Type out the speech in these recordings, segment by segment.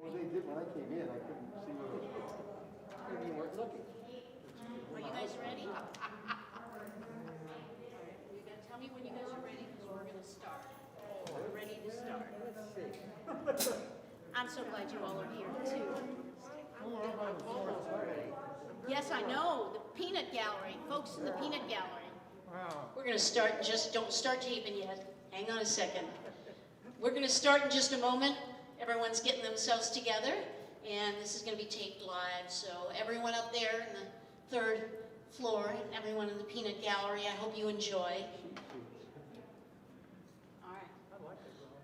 Well, they did when I came in. I couldn't see what it was. Maybe you weren't looking. Are you guys ready? All right, you gotta tell me when you guys are ready because we're gonna start. We're ready to start. Let's see. I'm so glad you all are here too. Almost ready. Yes, I know, the peanut gallery, folks in the peanut gallery. Wow. We're gonna start, just don't start taping yet. Hang on a second. We're gonna start in just a moment. Everyone's getting themselves together, and this is gonna be taped live, so everyone up there in the third floor, and everyone in the peanut gallery, I hope you enjoy. All right.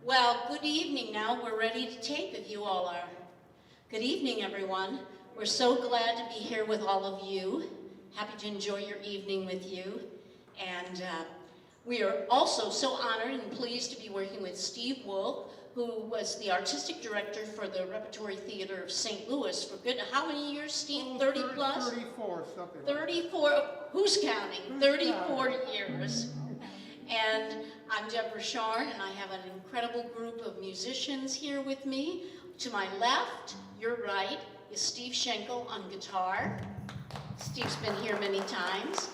Well, good evening now. We're ready to tape if you all are. Good evening, everyone. We're so glad to be here with all of you. Happy to enjoy your evening with you. And we are also so honored and pleased to be working with Steve Wolf, who was the artistic director for the Repertory Theater of St. Louis for good, how many years, Steve? 30 plus? 34, something 34, who's counting? 34 years. And I'm Deborah Sharn, and I have an incredible group of musicians here with me. To my left, your right, is Steve Schenkel on guitar. Steve's been here many times.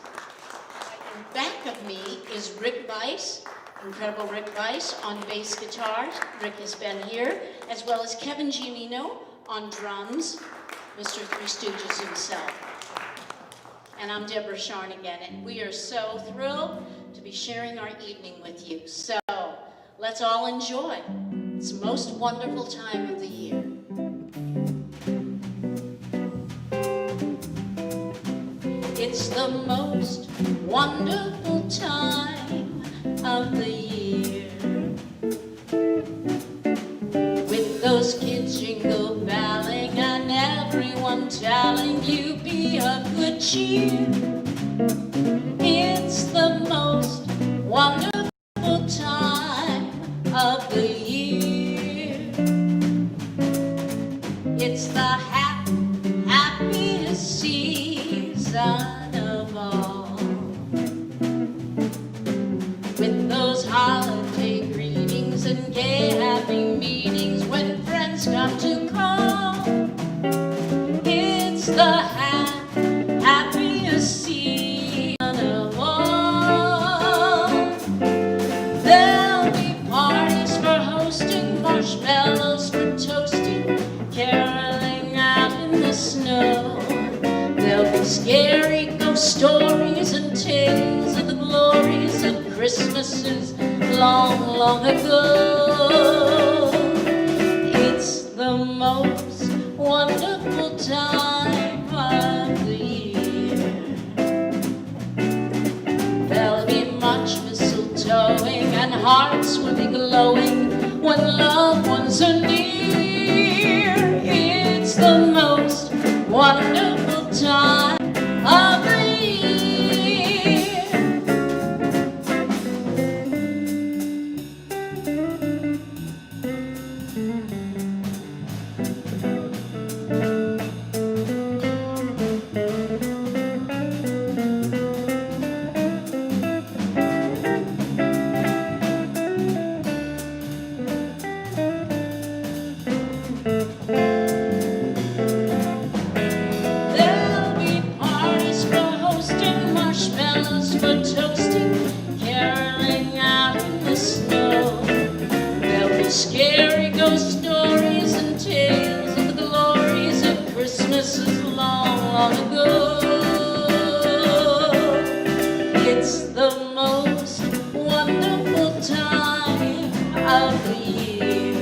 In back of me is Rick Weiss, incredible Rick Weiss on bass guitar. Rick has been here, as well as Kevin Giannino on drums, Mr. Three Stooges himself. And I'm Deborah Sharn again, and we are so thrilled to be sharing our evening with you. So let's all enjoy. It's the most wonderful time of the year. It's the most wonderful time of the year, with those kids jingle belling and everyone telling you be of good cheer. It's the most wonderful time of the year. It's the happiest season of all, with those holiday greetings and gay happy meetings when friends come to call. It's the happiest season of all. There'll be parties for hosting, marshmallows for toasting, caroling out in the snow. There'll be scary ghost stories and tales of the glories of Christmases long, long ago. It's the most wonderful time of the year. There'll be much mistletoeing and hearts will be glowing when loved ones are near. It's the most wonderful time of the year. There'll be parties for hosting, marshmallows for toasting, caroling out in the snow. There'll be scary ghost stories and tales of the glories of Christmases long, long ago. It's the most wonderful time of the year.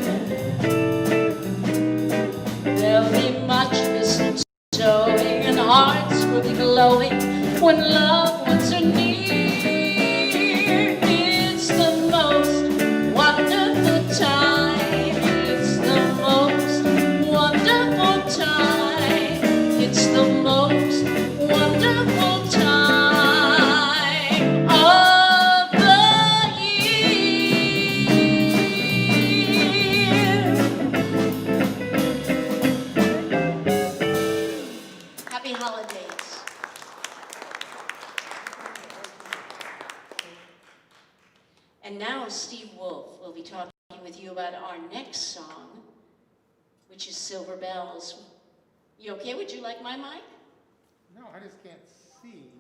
There'll be much mistletoeing and hearts will be glowing when loved ones are near. It's the most wonderful time. It's the most wonderful time. It's the most wonderful time of the year. Happy holidays. And now Steve Wolf will be talking with you about our next song, which is Silver Bells. You okay? Would you like my mic? No, I just can't see.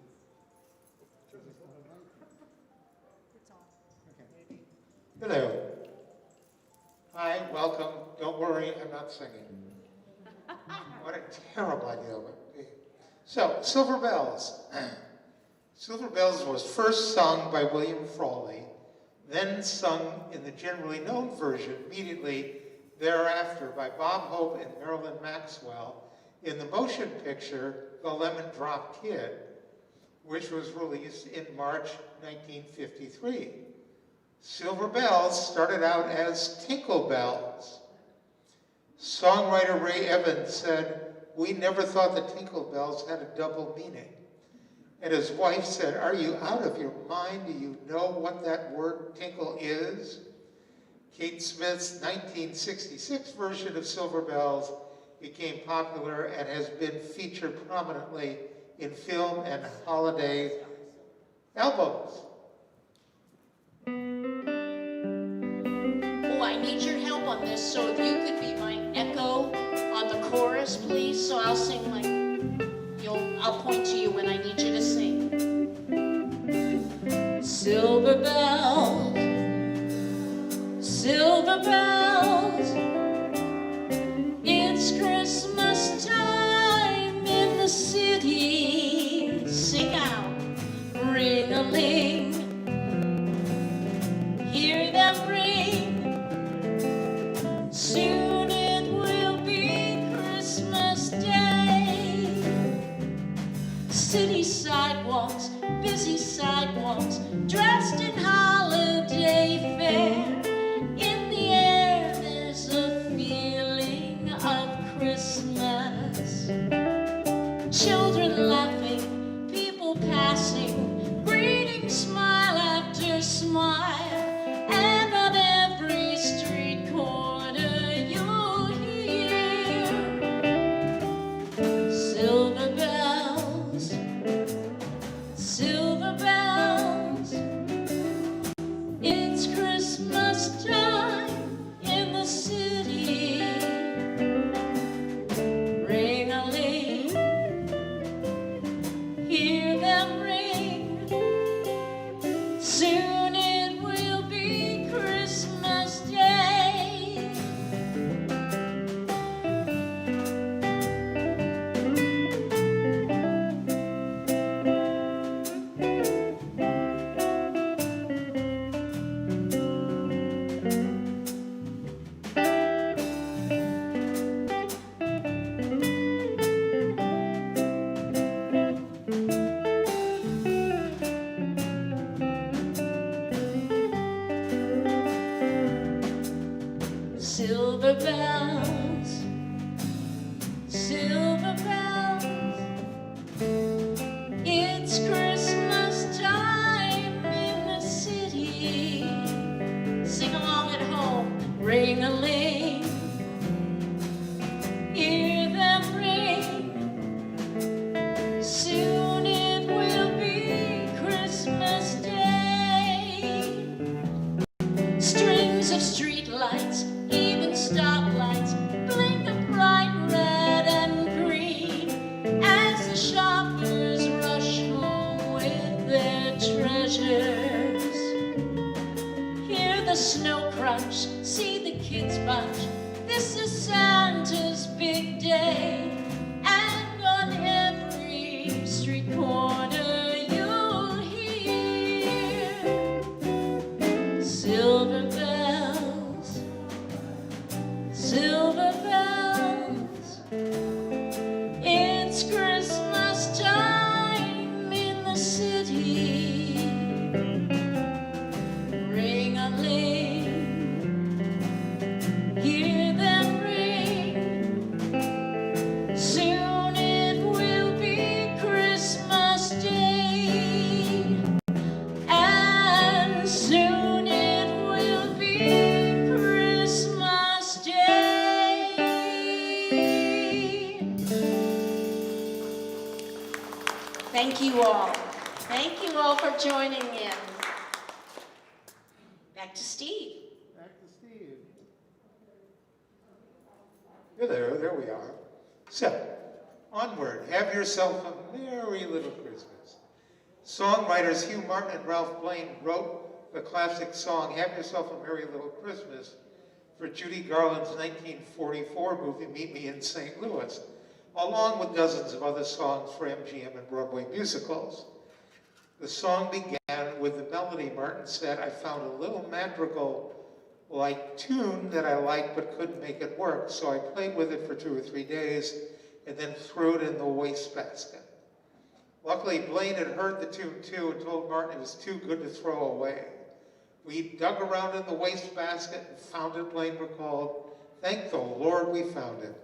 Okay. Hello. Hi, welcome. Don't worry, I'm not singing. What a terrible idea. So, Silver Bells. Silver Bells was first sung by William Frawley, then sung in the generally known version immediately thereafter by Bob Hope and Marilyn Maxwell in the motion picture The Lemon Drop Kid, which was released in March 1953. Silver Bells started out as Tinkle Bells. Songwriter Ray Evans said, "We never thought the Tinkle Bells had a double meaning." And his wife said, "Are you out of your mind? Do you know what that word tinkle is?" Kate Smith's 1966 version of Silver Bells became popular and has been featured prominently in film and holiday albums. Oh, I need your help on this, so if you could be my echo on the chorus, please. So I'll sing I'll point to you when I need you to sing. Silver bells, silver bells, it's Christmas time in the city. Sing out, ring-a-ling, hear them ring. Soon it will be Christmas Day. City sidewalks, busy sidewalks, dressed in holiday fare. In the air there's a feeling of Christmas. Children laughing, people passing, greeting smile after smile. And on every street corner you'll hear silver bells, silver bells. It's Christmas time in the city. Ring-a-ling, hear them ring. Soon it will be Christmas Day. Silver bells, silver bells, it's Christmas time in the city. Sing along at home, ring-a-ling, hear them ring. Soon it will be Christmas Day. Strings of street lights, even stoplights, blink of bright red and green as the shoppers rush home with their treasures. Hear the snow crunch, see the kids bunch. This is Santa's big day, and on every street corner you'll hear silver bells, silver bells. It's Christmas time in the city. Ring-a-ling, hear them ring. Soon it will be Christmas Day. And soon it will be Christmas Day. Thank you all. Thank you all for joining in. Back to Steve. Back to Steve. There we are. So, onward, have yourself a merry little Christmas. Songwriters Hugh Martin and Ralph Blaine wrote the classic song, Have Yourself a Merry Little Christmas, for Judy Garland's 1944 movie, Meet Me in St. Louis, along with dozens of other songs for MGM and Broadway musicals. The song began with the melody. Martin said, I found a little madrigal-like tune that I liked but couldn't make it work, so I played with it for 2 or 3 days and then threw it in the wastebasket. Luckily, Blaine had heard the tune too and told Martin it was too good to throw away. We dug around in the wastebasket and found it, Blaine recalled. Thank the Lord we found it.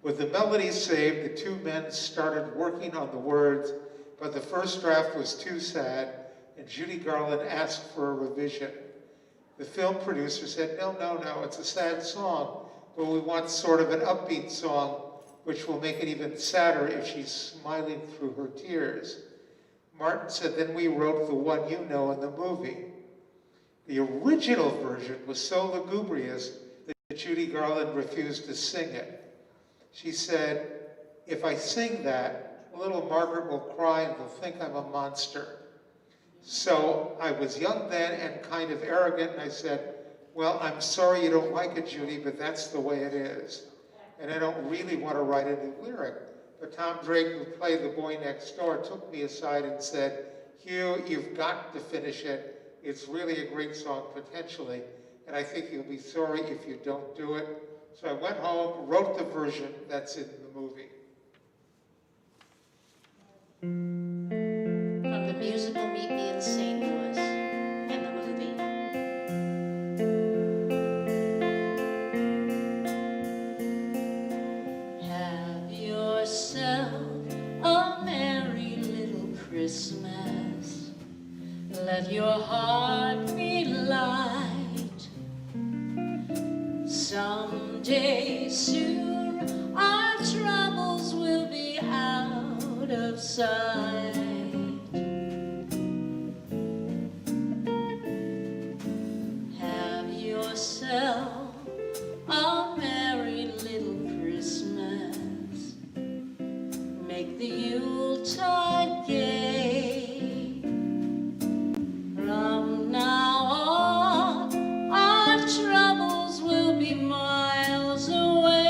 With the melody saved, the two men started working on the words, but the first draft was too sad, and Judy Garland asked for a revision. The film producer said, no, it's a sad song, but we want sort of an upbeat song, which will make it even sadder if she's smiling through her tears. Martin said, then we wrote the one you know in the movie. The original version was so lugubrious that Judy Garland refused to sing it. She said, if I sing that, little Margaret will cry and will think I'm a monster. So I was young then and kind of arrogant, and I said, well, I'm sorry you don't like it, Judy, but that's the way it is. And I don't really want to write a new lyric. But Tom Drake, who played the boy next door, took me aside and said, Hugh, you've got to finish it. It's really a great song, potentially, and I think you'll be sorry if you don't do it. So I went home, wrote the version that's in the movie. From the musical Meet Me in St. Louis and the movie. Have yourself a merry little Christmas. Let your heart be light. Someday soon our troubles will be out of sight. Have yourself a merry little Christmas. Make the Yuletide gay. From now on, our troubles will be miles away.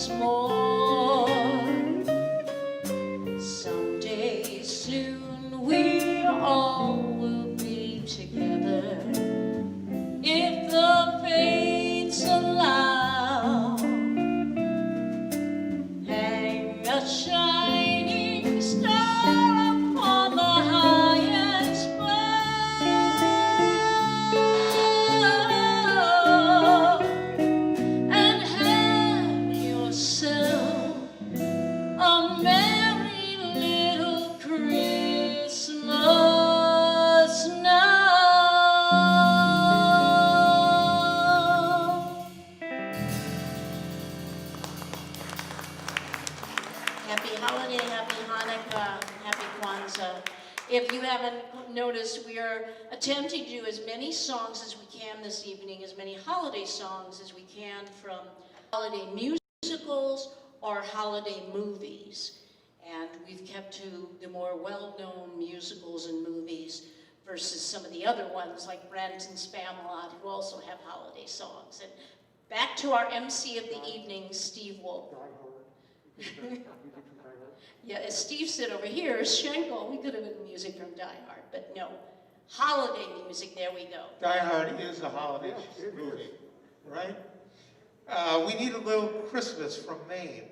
once more. Someday soon we all will be together, if the fates allow. Hang a shining star upon the highest bough, and have yourself a merry little Christmas now. Happy holiday, happy Hanukkah, happy Kwanzaa. If you haven't noticed, we are attempting to do as many songs as we can this evening, as many holiday songs as we can from holiday musicals or holiday movies. And we've kept to the more well-known musicals and movies versus some of the other ones like Brent and Spamalot, who also have holiday songs. And back to our MC of the evening, Steve Wolf. Yeah, as Steve said over here, Schenkel, we could have been music from Die Hard, but no. Holiday music, there we go. Die Hard is a holiday movie, right? We need a little Christmas from Maine.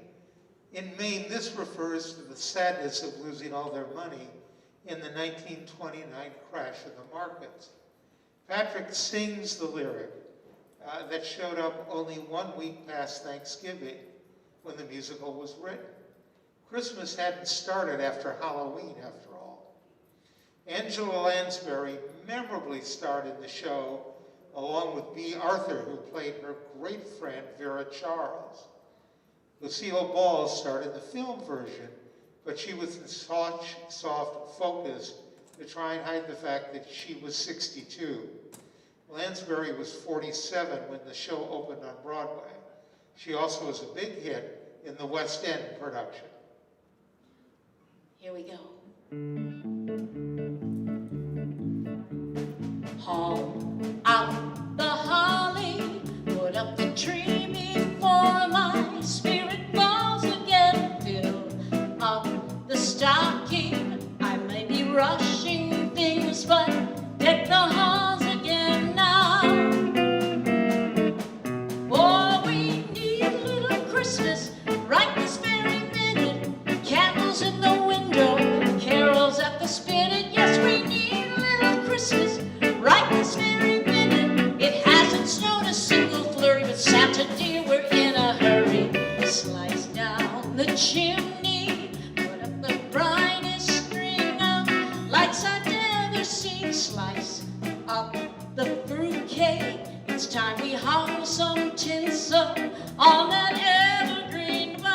In Maine, this refers to the sadness of losing all their money in the 1929 crash of the markets. Patrick sings the lyric that showed up only 1 week past Thanksgiving when the musical was written. Christmas hadn't started after Halloween, after all. Angela Lansbury memorably starred in the show along with B. Arthur, who played her great friend Vera Charles. Lucille Ball starred in the film version, but she was in soft focus to try and hide the fact that she was 62. Lansbury was 47 when the show opened on Broadway. She also was a big hit in the West End production. Here we go. Haul out the holly, put up the tree before my spirit falls again. Fill up the stocking, I may be rushing things, but deck the halls again now. For we need a little Christmas right this very minute. Candles in the window, carols at the spinet. Yes, we need a little Christmas right this very minute. It hasn't snowed a single flurry, but Santa dear, we're in a hurry. Slice down the chimney, put up the brightest string of lights I've never seen. Slice up the fruitcake, it's time we hung some tinsel on that evergreen bough.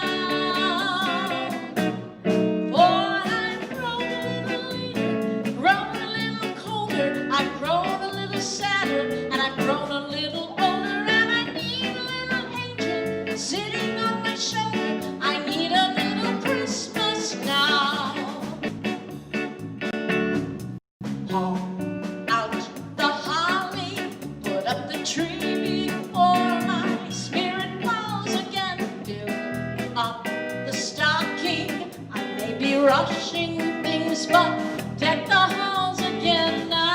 For I've grown a little leaner, grown a little colder, I've grown a little sadder, and I've grown a little older, and I need a little angel sitting on my shoulder. I need a little Christmas now. Haul out the holly, put up the tree before my spirit falls again. Fill up the stocking, I may be rushing things, but deck the halls again now.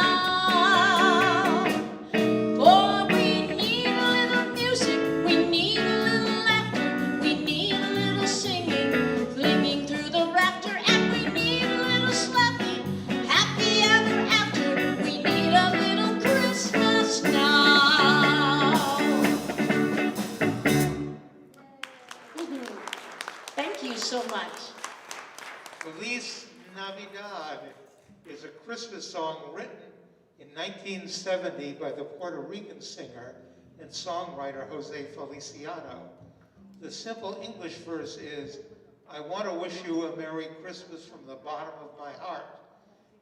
For we need a little music, we need a little laughter, we need a little singing, flinging through the rafter, and we need a little slapping, happy ever after. We need a little Christmas now. Thank you so much. Feliz Navidad is a Christmas song written in 1970 by the Puerto Rican singer and songwriter Jose Feliciano. The simple English verse is, I want to wish you a Merry Christmas from the bottom of my heart.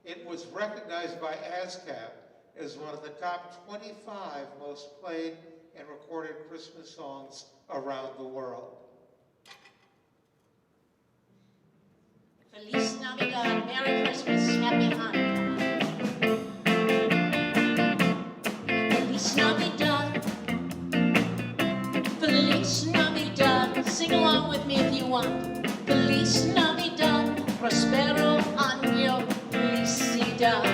It was recognized by ASCAP as one of the top 25 most played and recorded Christmas songs around the world. Feliz Navidad, Merry Christmas, Happy Hanukkah. Feliz Navidad, Feliz Navidad, sing along. along with me if you want. Feliz Navidad, prospero año, felicidad.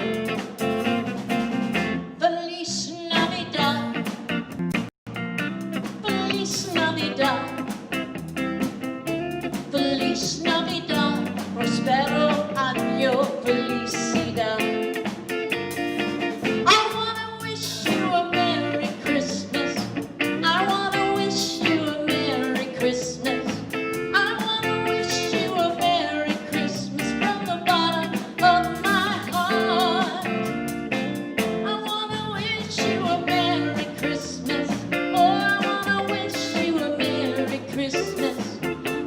Feliz Navidad, Feliz Navidad, Feliz Navidad, prospero año, felicidad. I wanna wish you a Merry Christmas. I wanna wish you a Merry Christmas. I wanna wish you a Merry Christmas from the bottom of my heart. I wanna wish you a Merry Christmas. Oh, I wanna wish you a Merry Christmas.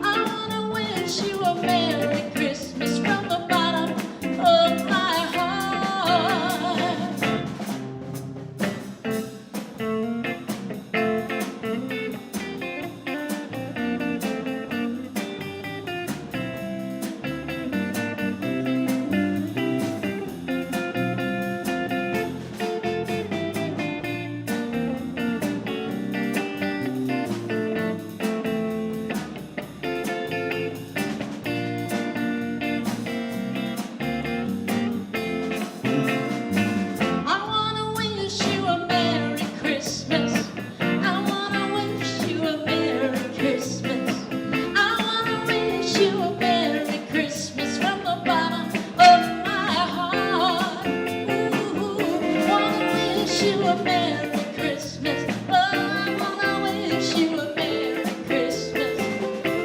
I wanna wish you a Merry Christmas from the bottom of my heart. I wanna wish you a Merry Christmas. I wanna wish you a Merry Christmas. I wanna wish you a Merry Christmas from the bottom of my heart. Ooh, wanna wish you a Merry Christmas. Oh, I wanna wish you a Merry Christmas.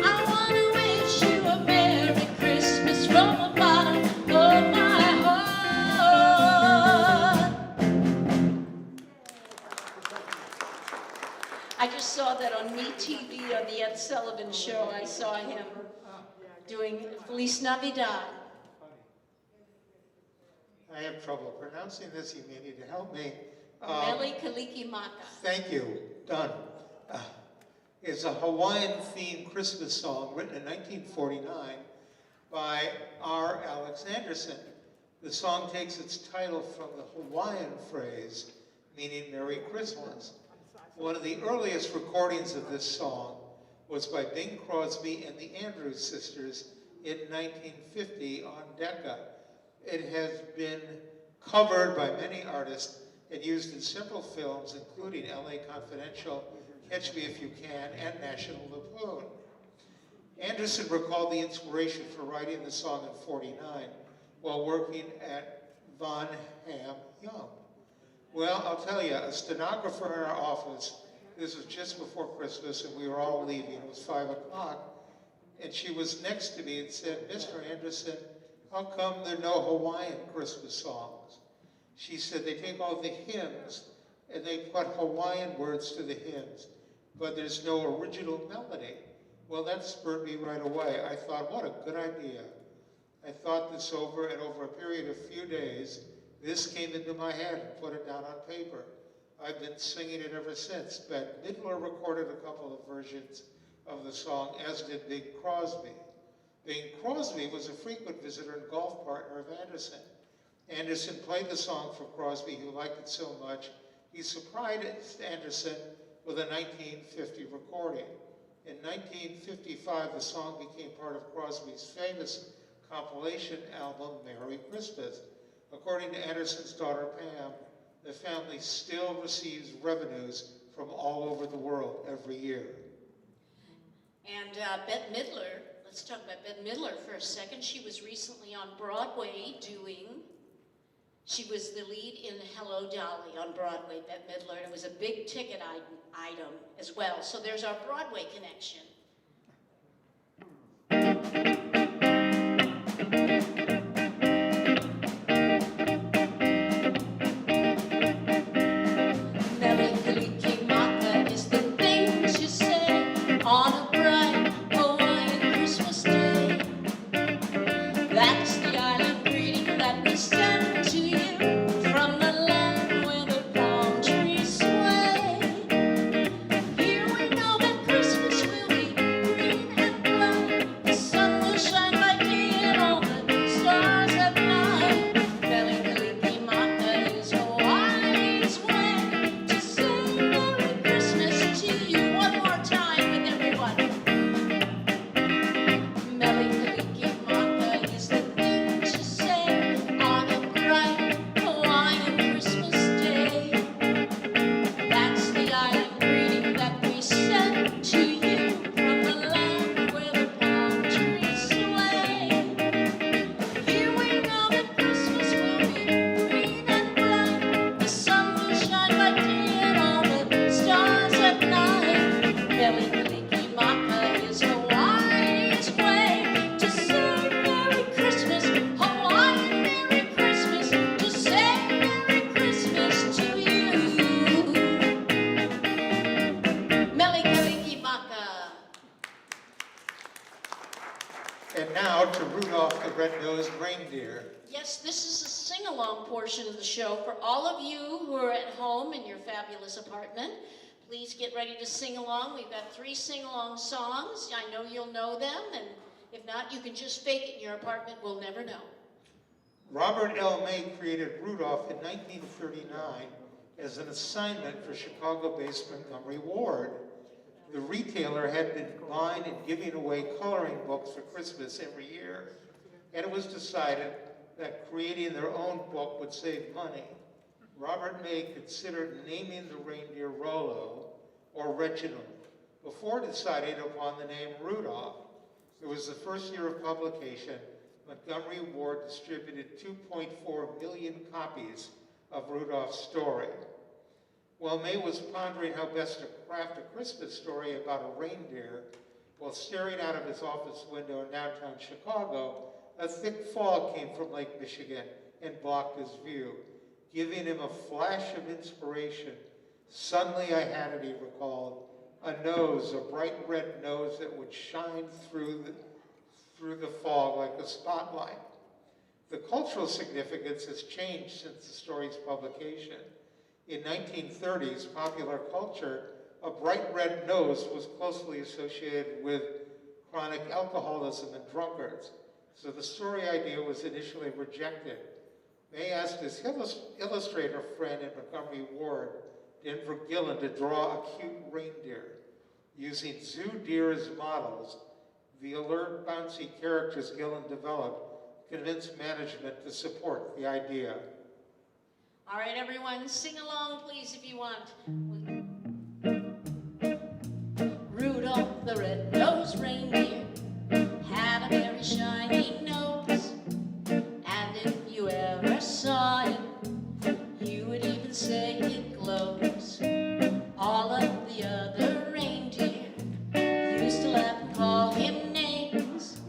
I wanna wish you a Merry Christmas from the bottom of my heart. I just saw that on MeTV on the Ed Sullivan Show. I saw him doing Feliz Navidad. I have trouble pronouncing this. You may need to help me. Mele Kalikimaka. Thank you. Done. It's a Hawaiian-themed Christmas song written in 1949 by R. Alex Anderson. The song takes its title from the Hawaiian phrase meaning Merry Christmas. One of the earliest recordings of this song was by Bing Crosby and the Andrews Sisters in 1950 on Decca. It has been covered by many artists and used in several films, including LA Confidential, Catch Me If You Can, and National Lampoon. Anderson recalled the inspiration for writing the song in '49 while working at Von Ham Young. Well, I'll tell you, a stenographer in our office, this was just before Christmas and we were all leaving, it was 5 o'clock, and she was next to me and said, Mr. Anderson, how come there are no Hawaiian Christmas songs? She said they take all the hymns and they put Hawaiian words to the hymns, but there's no original melody. Well, that spurred me right away. I thought, what a good idea. I thought this over, and over a period of few days, this came into my head and put it down on paper. I've been singing it ever since. Bette Midler recorded a couple of versions of the song, as did Bing Crosby. Bing Crosby was a frequent visitor and golf partner of Anderson. Anderson played the song for Crosby, who liked it so much, he surprised Anderson with a 1950 recording. In 1955, the song became part of Crosby's famous compilation album, Merry Christmas. According to Anderson's daughter, Pam, the family still receives revenues from all over the world every year. And Bette Midler, let's talk about Bette Midler for a second. She was recently on Broadway she was the lead in Hello Dolly on Broadway, Bette Midler. It was a big ticket item as well. So there's our Broadway connection. Here we know that Christmas will be And now to Rudolph the Red-Nosed Reindeer. Yes, this is a sing-along portion of the show for all of you who are at home in your fabulous apartment. Please get ready to sing along. We've got 3 sing-along songs. I know you'll know them, and if not, you can just fake it in your apartment. We'll never know. Robert L. May created Rudolph in 1939 as an assignment for Chicago-based Montgomery Ward. The retailer had been buying and giving away coloring books for Christmas every year, and it was decided that creating their own book would save money. Robert May considered naming the reindeer Rollo or Reginald before deciding upon the name Rudolph. It was the first year of publication. Montgomery Ward distributed 2.4 million copies of Rudolph's story. While May was pondering how best to craft a Christmas story about a reindeer, while staring out of his office window in downtown Chicago, a thick fog came from Lake Michigan and blocked his view, giving him a flash of inspiration. Suddenly I had it, he recalled, a nose, a bright red nose that would shine through the fog like a spotlight. The cultural significance has changed since the story's publication. In 1930s popular culture, a bright red nose was closely associated with chronic alcoholism and drunkards, so the story idea was initially rejected. May asked his illustrator friend in Montgomery Ward, Denver Gillen, to draw a cute reindeer. Using zoo deer as models, the alert, bouncy characters Gillen developed convinced management to support the idea. All right, everyone, sing along, please, if you want. Rudolph the red-nosed reindeer had a very shiny nose, and if you ever saw it, you would even say it glows. All of the other reindeer used to laugh and call him names.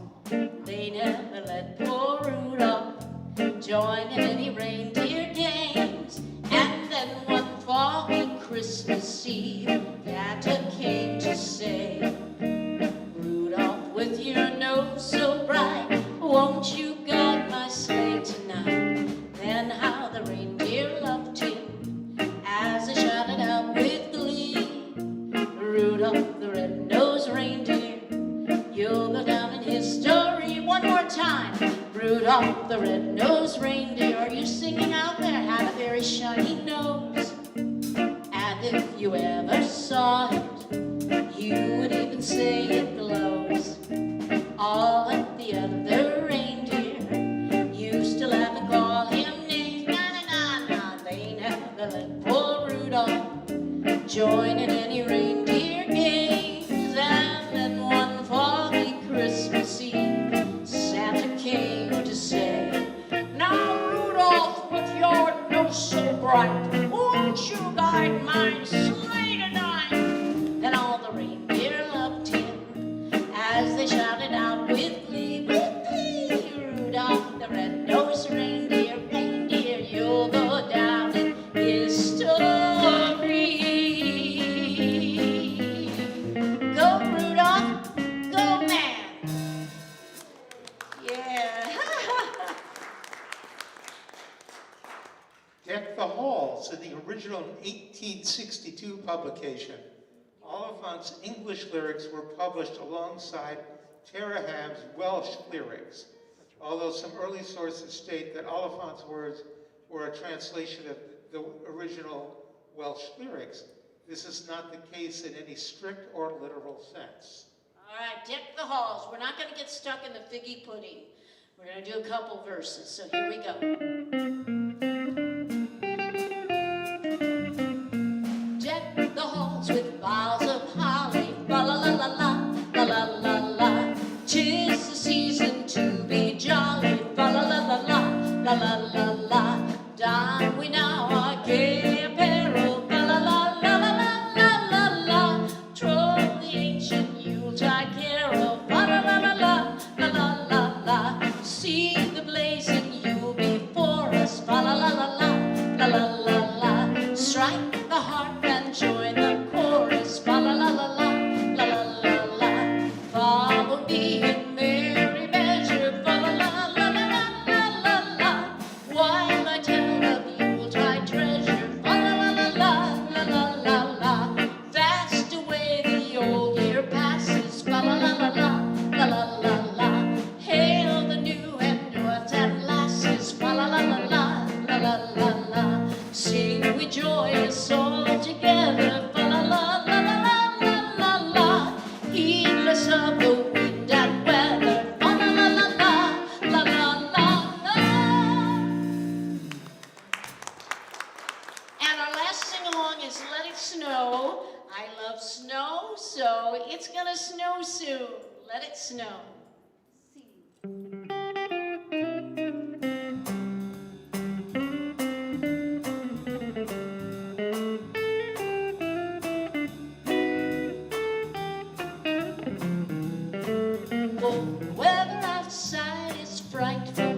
They never let poor Rudolph join in any reindeer games. And then one foggy Christmas Eve, Santa came to say, Rudolph, with your nose so bright, won't you guide my sleigh tonight? Then how the reindeer loved him as they shouted out with glee, Rudolph the red-nosed reindeer, you'll go down in history. One more time. Rudolph the red-nosed reindeer, are you singing out there? Had a very shiny nose, and if you ever saw it, you would even say it glows. All of the other reindeer used to laugh and call him names. Na-na-na-na, they never let poor Rudolph join in any reindeer games. And then one foggy Christmas Eve, Santa came to say, now Rudolph, with your nose so bright, won't you guide my sleigh tonight? Then all the reindeer loved him as they shouted out with glee, Rudolph the red-nosed reindeer, reindeer, you'll go down in history. Go Rudolph, go man. Yeah. Deck the Halls, in the original 1862 publication, Oliphant's English lyrics were published alongside Tara Hamm's Welsh lyrics, although some early sources state that Oliphant's words were a translation of the original Welsh lyrics. This is not the case in any strict or literal sense. All right, deck the halls. We're not going to get stuck in the figgy pudding. We're going to do a couple verses, so here we go. Deck the halls with boughs of holly, la la la la la, la la la la. 'Tis the season to be jolly, la la la la la, la la la la. Don we now our gay apparel, la la la la la la la la. Troll the ancient Yuletide carol, la la la la la, la la la la. See the blazing Yule before us, la la la la la, la la la la. Strike the harp and join the chorus, la la la la la, la la la la. Follow me in merry band. Let It Snow. Oh, the weather outside is frightful,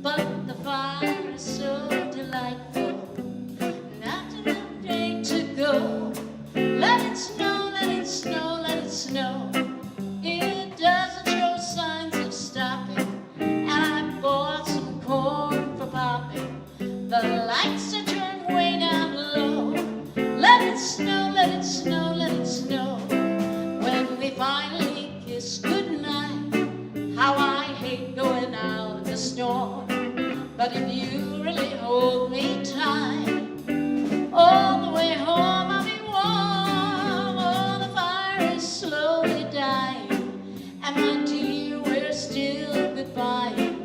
but the fire is so delightful. And after the day to go, let it snow, let it snow, let it snow. It doesn't show signs of stopping, and I bought some corn for popping. The lights are turned way down low. Let it snow, let it snow, let it snow. When we finally kiss goodnight, how I hate going out in the storm. But if you really hold me tight, all the way home I'll be warm. Oh, the fire is slowly dying, and my dear, we're still goodbye.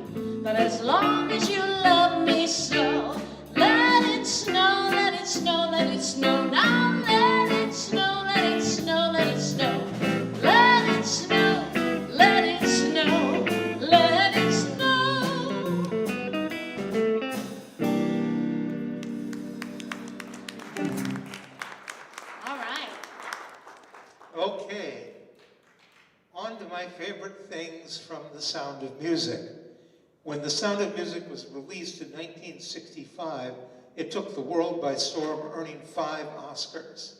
But as long as you love me so, let it snow, let it snow, let it snow. Now let it snow, let it snow, let it snow. Let it snow, let it snow, let it snow. All right. Okay, on to my favorite things from The Sound of Music. When The Sound of Music was released in 1965, it took the world by storm, earning 5 Oscars.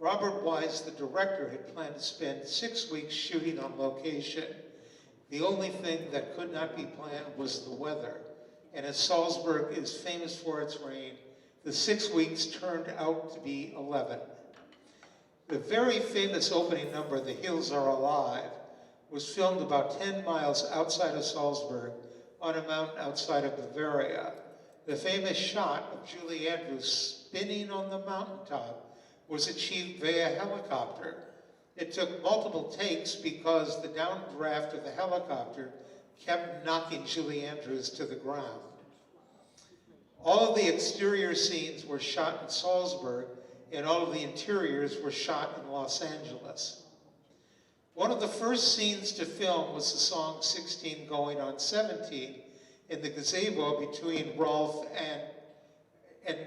Robert Wise, the director, had planned to spend 6 weeks shooting on location. The only thing that could not be planned was the weather. And as Salzburg is famous for its rain, the 6 weeks turned out to be 11. The very famous opening number, The Hills Are Alive, was filmed about 10 miles outside of Salzburg on a mountain outside of Bavaria. The famous shot of Julie Andrews spinning on the mountaintop was achieved via helicopter. It took multiple takes because the downdraft of the helicopter kept knocking Julie Andrews to the ground. All of the exterior scenes were shot in Salzburg, and all of the interiors were shot in Los Angeles. One of the first scenes to film was the song 16 Going on 17 in the gazebo between Rolf and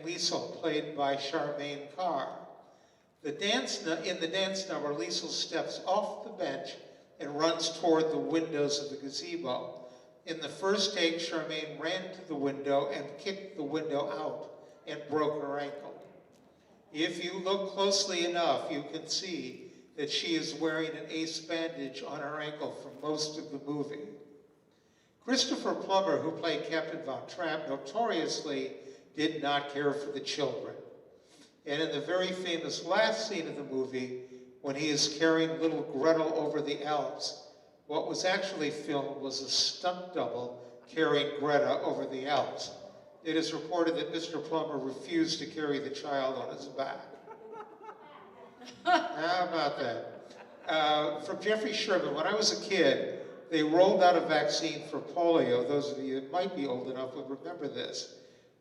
Liesl, played by Charmaine Carr. In the dance number, Liesl steps off the bench and runs toward the windows of the gazebo. In the first take, Charmaine ran to the window and kicked the window out and broke her ankle. If you look closely enough, you can see that she is wearing an ace bandage on her ankle for most of the movie. Christopher Plummer, who played Captain Von Trapp, notoriously did not care for the children. And in the very famous last scene of the movie, when he is carrying little Gretel over the Alps, what was actually filmed was a stunt double carrying Greta over the Alps. It is reported that Mr. Plummer refused to carry the child on his back. How about that? From Jeffrey Sherman, when I was a kid, they rolled out a vaccine for polio. Those of you that might be old enough will remember this,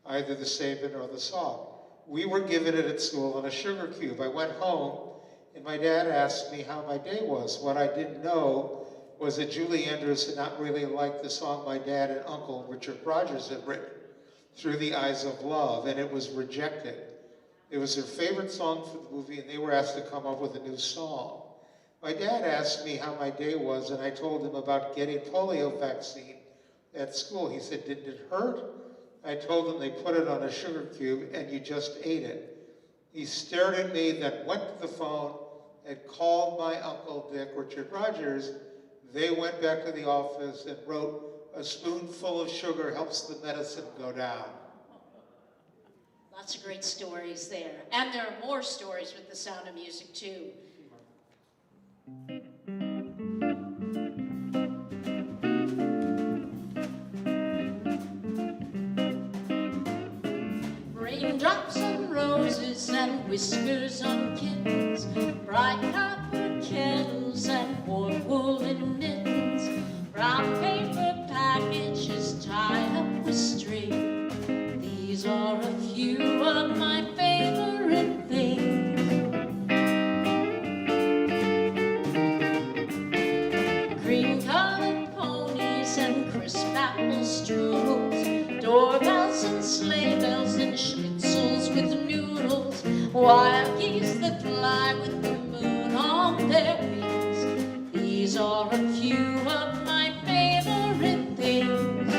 either the Sabin or the Salk. We were given it at school in a sugar cube. I went home, and my dad asked me how my day was. What I didn't know was that Julie Andrews had not really liked the song my dad and Uncle Richard Rodgers had written, Through the Eyes of Love, and it was rejected. It was their favorite song for the movie, and they were asked to come up with a new song. My dad asked me how my day was, and I told him about getting polio vaccine at school. He said, "Didn't it hurt?" I told him they put it on a sugar cube, and you just ate it. He stared at me, then went to the phone and called my Uncle Dick, Richard Rodgers. They went back to the office and wrote, "A spoonful of sugar helps the medicine go down." Lots of great stories there. And there are more stories with The Sound of Music, too. Raindrops on roses and whiskers on kittens, bright copper kettles and warm woolen mittens, brown paper packages tied up with string. These are a few of my favorite things. Doorbells and sleigh bells and schnitzels with noodles, wild geese that fly with the moon on their wings. These are a few of my favorite things.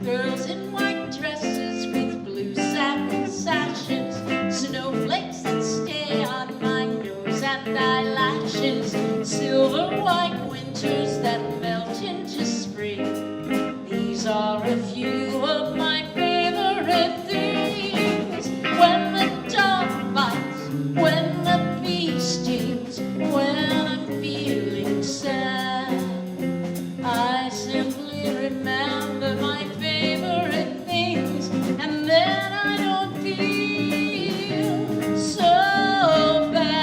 Girls in white dresses with blue satin sashes, snowflakes that stay on my nose and eyelashes, silver white winters that melt into spring. These are a few of my favorite things. When the dog bites, when the bee stings, when I'm feeling sad, I simply remember my favorite things, and then I don't feel so bad.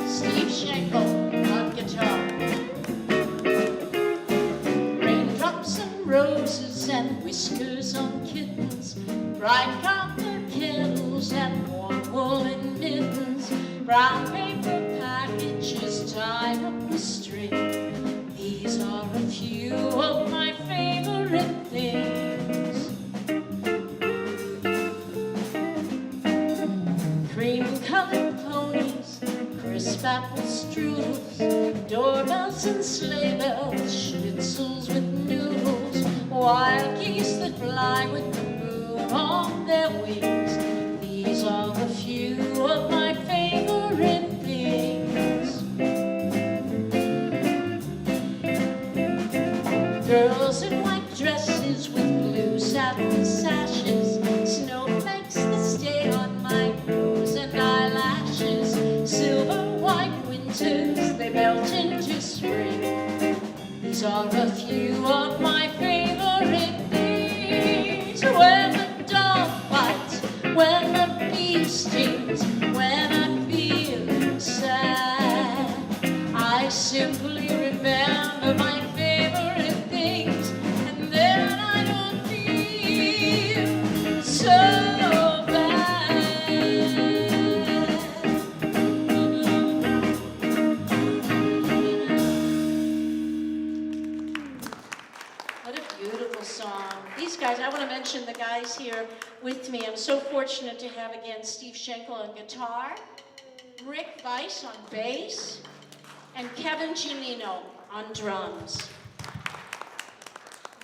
Steve Schenkel on guitar. Raindrops and roses and whiskers on kittens, bright copper kettles and warm woolen mittens, brown paper packages tied up with string. These are a few of my favorite things. Cream-colored ponies, crisp apple strudels, doorbells and sleigh bells, schnitzels with noodles, wild geese that fly with the moon on their wings. These are a few of my favorite things. Girls in white dresses with blue satin sashes, snowflakes that stay on my nose and eyelashes, silver white winters, they melt into spring. These are a few of my favorite things. When the dog bites, when the bee stings, when I'm feeling sad, I simply remember my favorite things, and then I don't feel so bad. What a beautiful song. These guys, I want to mention the guys here with me. I'm so fortunate to have again Steve Schenkel on guitar, Rick Weiss on bass, and Kevin Giannino on drums.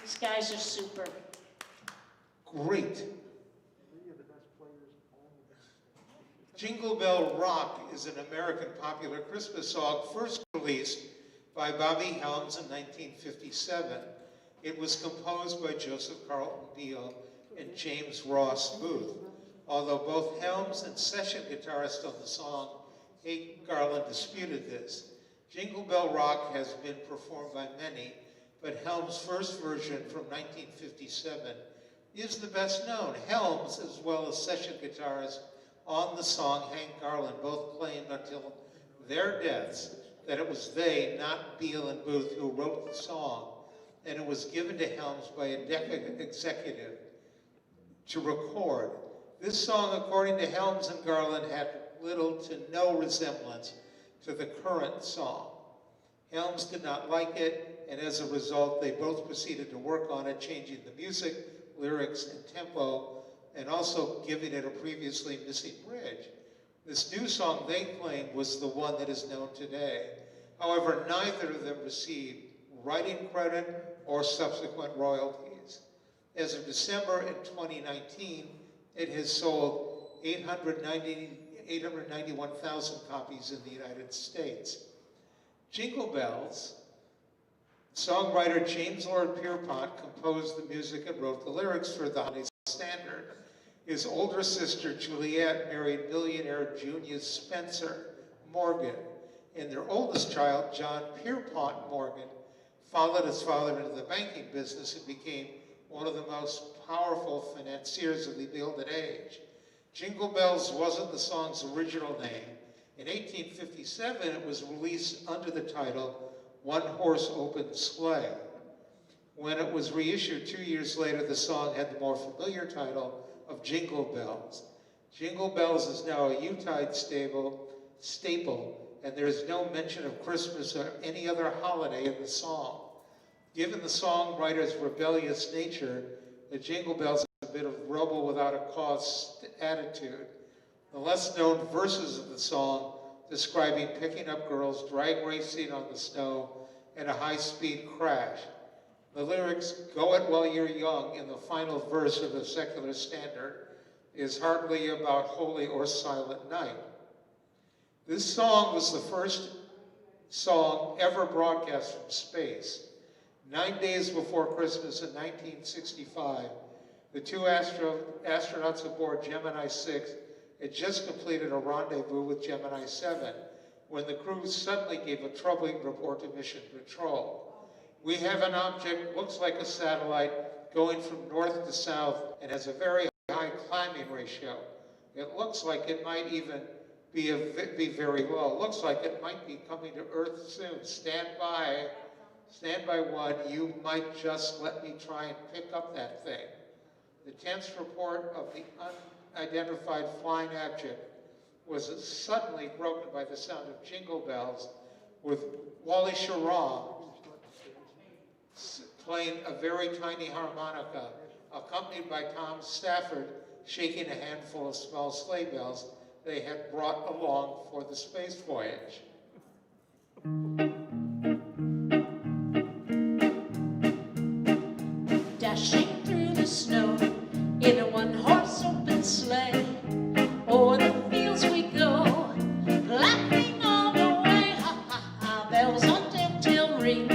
These guys are super. Great. Three of the best players on the Jingle Bell Rock is an American popular Christmas song first released by Bobby Helms in 1957. It was composed by Joseph Carlton Beale and James Ross Booth. Although both Helms and session guitarist on the song, Hank Garland, disputed this. Jingle Bell Rock has been performed by many, but Helms' first version from 1957 is the best known. Helms, as well as session guitarists on the song, Hank Garland, both claimed until their deaths that it was they, not Beale and Booth, who wrote the song, and it was given to Helms by a Decca executive to record. This song, according to Helms and Garland, had little to no resemblance to the current song. Helms did not like it, and as a result, they both proceeded to work on it, changing the music, lyrics, and tempo, and also giving it a previously missing bridge. This new song, they claimed, was the one that is known today. However, neither of them received writing credit or subsequent royalties. As of December in 2019, it has sold 891,000 copies in the United States. Jingle Bells, songwriter James Lord Pierpont composed the music and wrote the lyrics for the holiday standard. His older sister Juliet married millionaire Junius Spencer Morgan, and their oldest child, John Pierpont Morgan, followed his father into the banking business and became one of the most powerful financiers of the Gilded Age. Jingle Bells wasn't the song's original name. In 1857, it was released under the title One Horse Open Sleigh. When it was reissued 2 years later, the song had the more familiar title of Jingle Bells. Jingle Bells is now a Yuletide staple, and there is no mention of Christmas or any other holiday in the song. Given the songwriter's rebellious nature, the Jingle Bells have a bit of rebel without a cause attitude. The less known verses of the song describing picking up girls, drag racing on the snow, and a high-speed crash. The lyrics, "Go it while you're young," in the final verse of the secular standard, is hardly about holy or silent night. This song was the first song ever broadcast from space. 9 days before Christmas in 1965, the two astronauts aboard Gemini 6 had just completed a rendezvous with Gemini 7 when the crew suddenly gave a troubling report to Mission Control. "We have an object, looks like a satellite, going from north to south and has a very high climbing ratio. It looks like it might even be very low. Looks like it might be coming to Earth soon. Stand by one. You might just let me try and pick up that thing." The tense report of the unidentified flying object was suddenly broken by the sound of Jingle Bells, with Wally Sharon playing a very tiny harmonica, accompanied by Tom Stafford shaking a handful of small sleigh bells they had brought along for the space voyage. Dashing through the snow in a one-horse open sleigh, o'er the fields we go, laughing all the way. Ha ha ha, bells on telltale ring,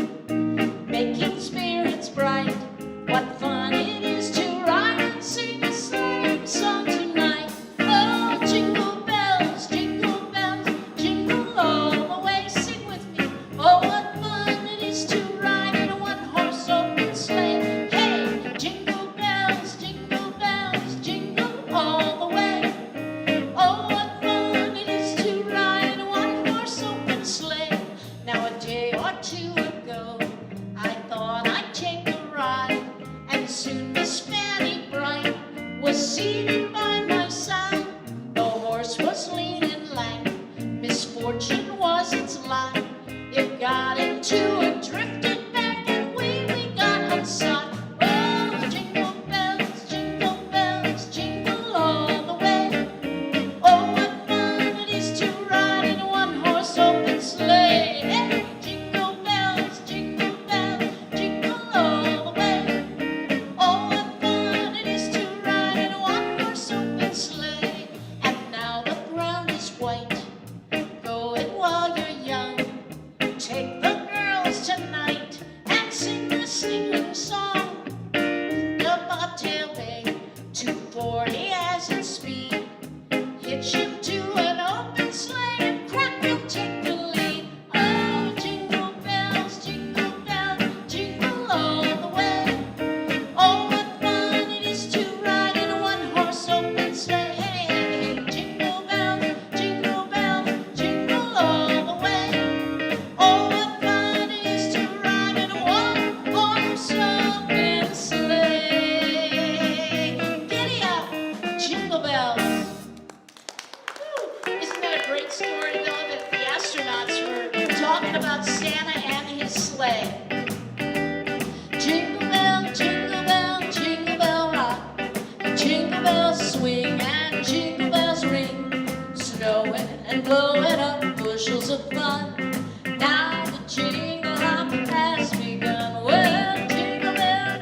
making spirits bright. What fun it is to ride and sing a sleighing song tonight. Oh, jingle bells, jingle all the way. Sing with me. Oh, what fun it is to ride in a one-horse open sleigh. Hey, jingle bells, jingle all the way. Oh, what fun it is to ride in a one-horse open sleigh. Now a day or two ago, I thought I'd take a ride, and soon Miss Fanny Bright was seated by my side. The horse was lean and lank, misfortune was its lot. It got into a drifted bank, and we got outside. Oh, jingle bells, jingle all the way. Oh, what fun it is to ride in a one-horse open sleigh. Hey, jingle bells, jingle all the way. Oh, what fun it is to ride in a one-horse open sleigh. And now the ground is white, go it while you're young. Take the girls tonight and sing the singing song. The bobtail bay, 240 as its speed. Hitch him to an open sleigh and crack will take the lead. Oh, jingle bells, jingle all the way. Oh, what fun it is to ride in a one-horse open sleigh. Hey, hey, hey, jingle bells, jingle all the way. Oh, what fun it is to ride in a one-horse open sleigh. Giddy up, jingle bells. Woo. Isn't that a great story, though, that the astronauts were talking about Santa and his sleigh? Jingle bell rock. Jingle bells swing and jingle bells ring. Snowing and blowing up bushels of fun. Now the jingle hop has begun. Well, jingle bell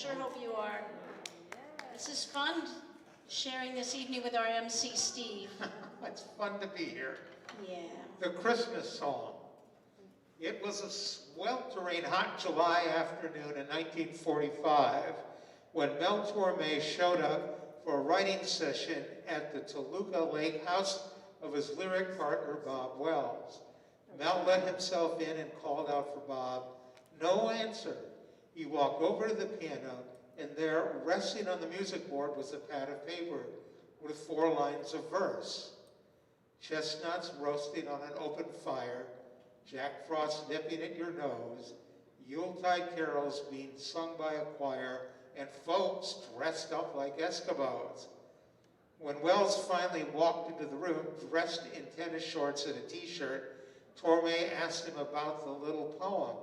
sure hope you are. This is fun, sharing this evening with our MC, Steve. It's fun to be here. Yeah. The Christmas song. It was a sweltering hot July afternoon in 1945 when Mel Torme showed up for a writing session at the Toluca Lake house of his lyric partner, Bob Wells. Mel let himself in and called out for Bob. No answer. He walked over to the piano, and there, resting on the music board, was a pad of paper with 4 lines of verse. Chestnuts roasting on an open fire, Jack Frost nipping at your nose, Yuletide carols being sung by a choir, and folks dressed up like Eskimos. When Wells finally walked into the room, dressed in tennis shorts and a t-shirt, Torme asked him about the little poem.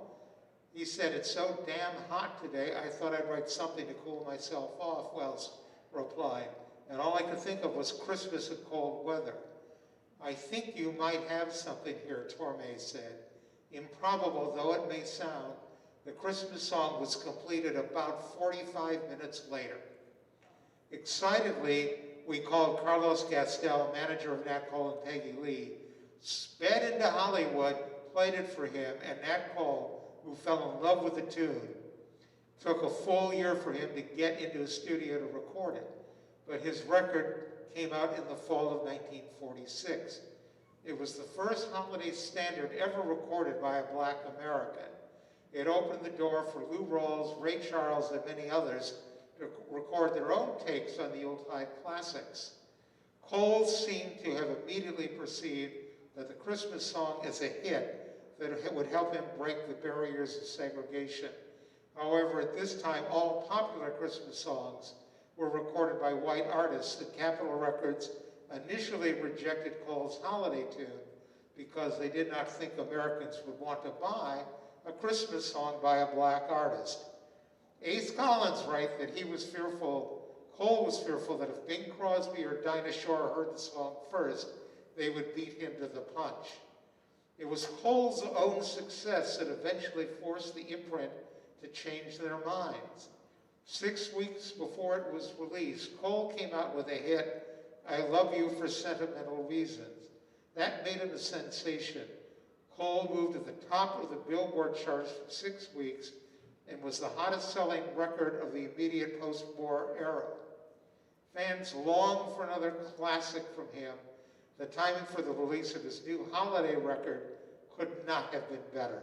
He said, "It's so damn hot today, I thought I'd write something to cool myself off," Wells replied. And all I could think of was Christmas and cold weather. "I think you might have something here," Torme said. Improbable though it may sound, the Christmas song was completed about 45 minutes later. Excitedly, we called Carlos Gastel, manager of Nat Cole and Peggy Lee, sped into Hollywood, played it for him, and Nat Cole, who fell in love with the tune, took a full year for him to get into a studio to record it. But his record came out in the fall of 1946. It was the first holiday standard ever recorded by a Black American. It opened the door for Lou Rawls, Ray Charles, and many others to record their own takes on the Yuletide classics. Cole seemed to have immediately perceived that the Christmas song is a hit that would help him break the barriers of segregation. However, at this time, all popular Christmas songs were recorded by white artists, and Capitol Records initially rejected Cole's holiday tune because they did not think Americans would want to buy a Christmas song by a Black artist. Ace Collins writes that Cole was fearful that if Bing Crosby or Dinah Shore heard the song first, they would beat him to the punch. It was Cole's own success that eventually forced the imprint to change their minds. 6 weeks before it was released, Cole came out with a hit, "I Love You for Sentimental Reasons." That made him a sensation. Cole moved to the top of the Billboard charts for 6 weeks and was the hottest selling record of the immediate post-war era. Fans longed for another classic from him. The timing for the release of his new holiday record could not have been better.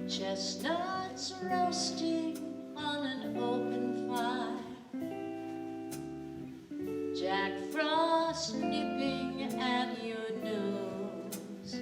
Chestnuts roasting on an open fire, Jack Frost nipping at your nose,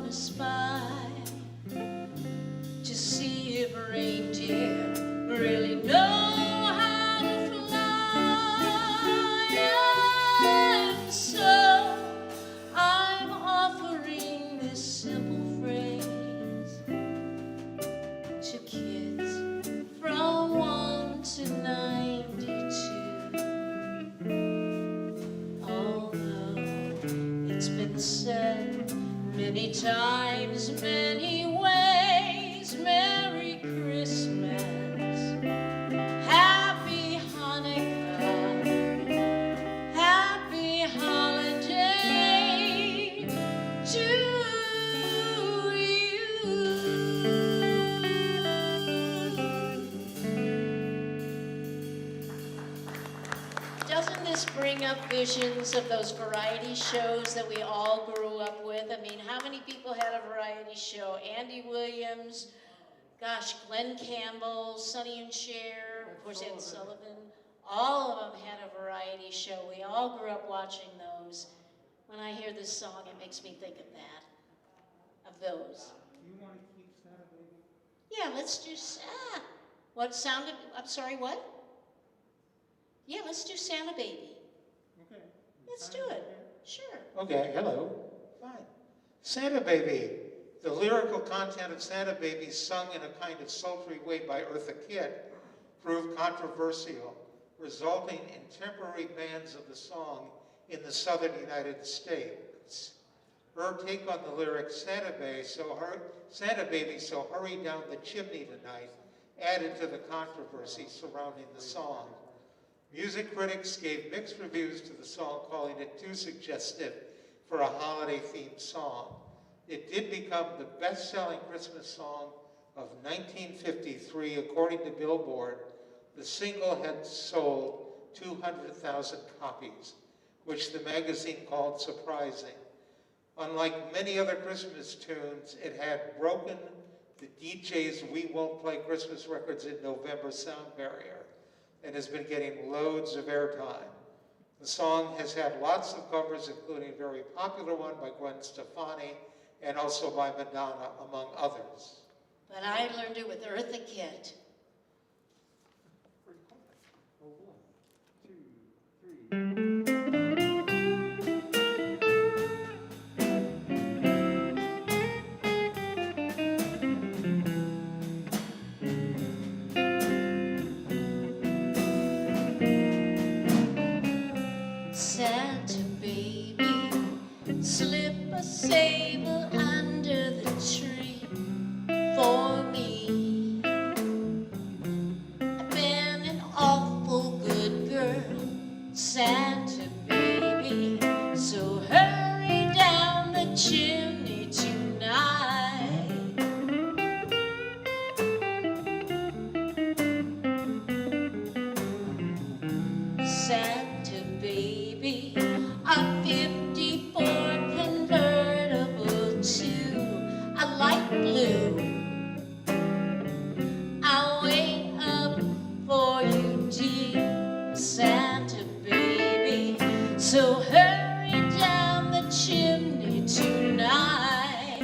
to spy to see if reindeer really know how to fly. And so I'm offering this simple phrase to kids from 1 to 92. Although it's been said many times, many ways, Merry Christmas, Happy Hanukkah, Happy Holiday to you. Doesn't this bring up visions of those variety shows that we all grew up with? I mean, how many people had a variety show? Andy Williams, gosh, Glenn Campbell, Sonny and Cher, of course Ed Sullivan. All of them had a variety show. We all grew up watching those. When I hear this song, it makes me think of that, of those. You want to keep Santa Baby? Yeah, let's do, what sounded, I'm sorry, what? Yeah, let's do Santa Baby. Okay. Let's do it. Sure. Okay, hello. Fine. Santa Baby. The lyrical content of Santa Baby, sung in a kind of sultry way by Eartha Kitt, proved controversial, resulting in temporary bans of the song in the southern United States. Her take on the lyric, Santa Baby, so hurry down the chimney tonight, added to the controversy surrounding the song. Music critics gave mixed reviews to the song, calling it too suggestive for a holiday-themed song. It did become the best-selling Christmas song of 1953, according to Billboard. The single had sold 200,000 copies, which the magazine called surprising. Unlike many other Christmas tunes, it had broken the DJ's "We Won't Play Christmas Records in November" sound barrier, and has been getting loads of airtime. The song has had lots of covers, including a very popular one by Gwen Stefani and also by Madonna, among others. But I learned it with Eartha Kitt. Oh, 1, 2, 3. Santa baby, slip a sable under the tree for me. I've been an awful good girl, Santa baby, so hurry down the chimney tonight. Santa baby, a 54 convertible to a light blue. I'll wait up for you, dear Santa baby, so hurry down the chimney tonight.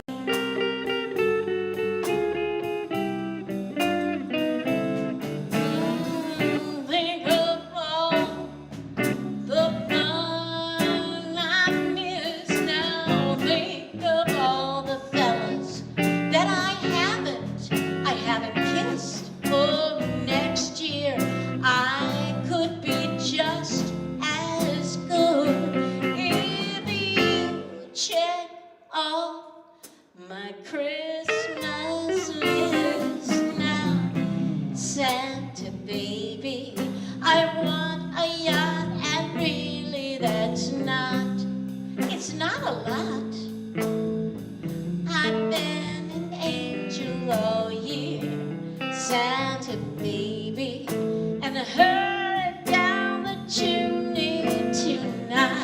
Think of all the fun I miss now. Think of all the fellas that I haven't kissed. For next year I could be just as good if you check off my Christmas list now. Santa baby, I want a yacht, and really it's not a lot. I've been an angel all year, Santa baby, and hurry down the chimney tonight.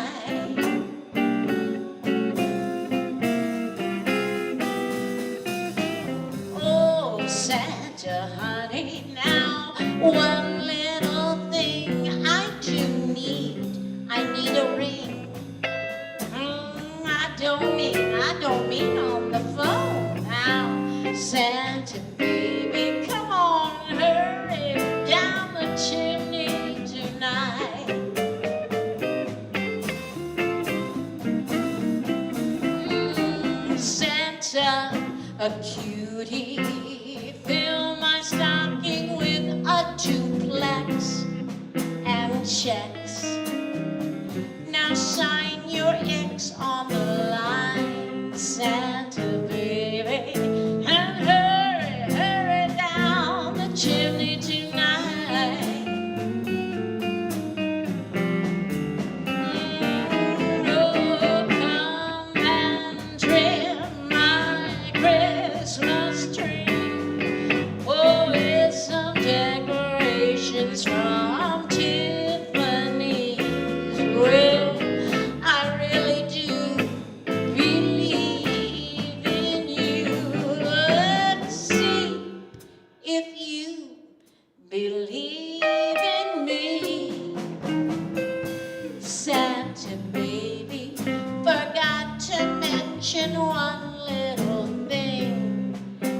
A cutie, fill my stocking with a duplex and checks. Now sign your X on the line, Santa baby, and hurry, hurry down the chimney tonight. Oh, come and trim my Christmas tree. Oh, with some decorations from Tiffany's. Well, I really do believe in you. Let's see if you believe in me. Santa baby, forgot to mention one little thing.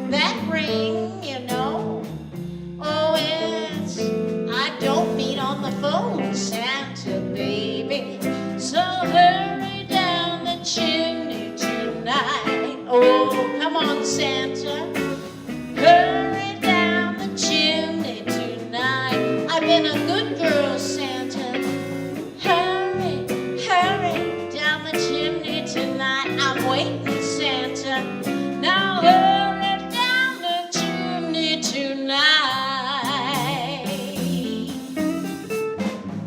That ring, you know. Oh, I don't mean on the phone, Santa baby. So hurry down the chimney tonight. Oh, come on, Santa. Hurry down the chimney tonight. I've been a good girl, Santa. Hurry, hurry down the chimney tonight. I'm waiting, Santa. Now hurry down the chimney tonight.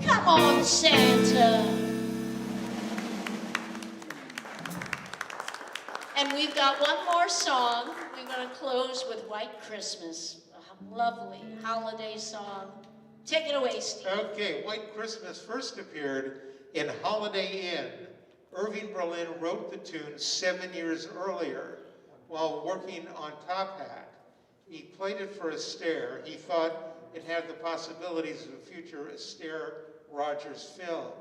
Come on, Santa. And we've got one more song. We're going to close with White Christmas, a lovely holiday song. Take it away, Steve. Okay, White Christmas first appeared in Holiday Inn. Irving Berlin wrote the tune 7 years earlier while working on Top Hat. He played it for Astaire. He thought it had the possibilities of a future Astaire Rogers film.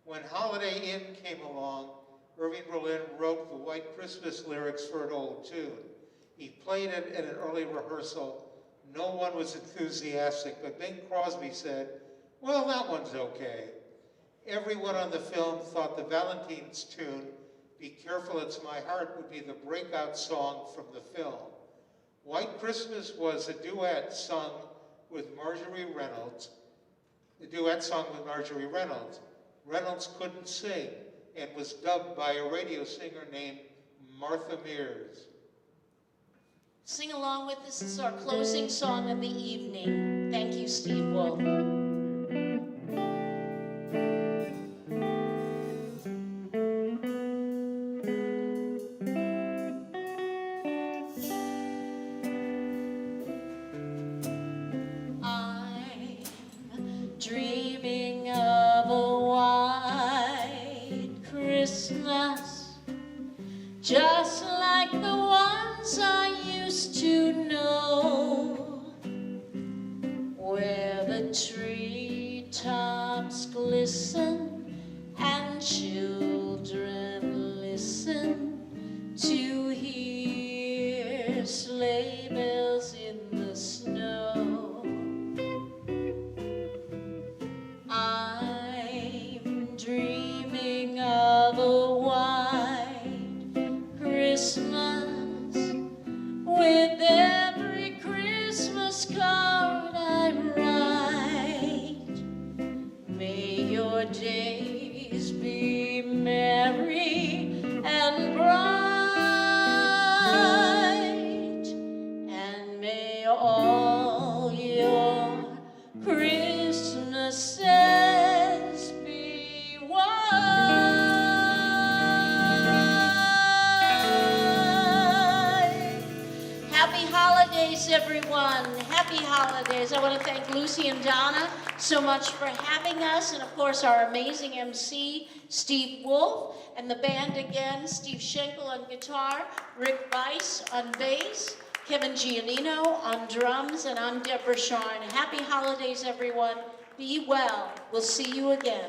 When Holiday Inn came along, Irving Berlin wrote the White Christmas lyrics for an old tune. He played it at an early rehearsal. No one was enthusiastic, but Bing Crosby said, well, that one's okay. Everyone on the film thought the Valentine's tune, Be Careful It's My Heart, would be the breakout song from the film. White Christmas was a duet sung with Marjorie Reynolds. Reynolds couldn't sing and was dubbed by a radio singer named Martha Mears. Sing along with us. This is our closing song of the evening. Thank you, Steve Wolf. I'm dreaming of a white Christmas, just like the ones I used to know, where the treetops glisten and children listen to hear sleigh bells in the snow. I'm dreaming of a white Christmas, with every Christmas card I write. May your days be merry and bright, and may all your Christmases be white. Happy holidays, everyone. Happy holidays. I want to thank Lucy and Donna so much for having us, and of course our amazing MC, Steve Wolf, and the band again, Steve Schenkel on guitar, Rick Weiss on bass, Kevin Giannino on drums, and I'm Deborah Sharn. Happy holidays, everyone. Be well. We'll see you again.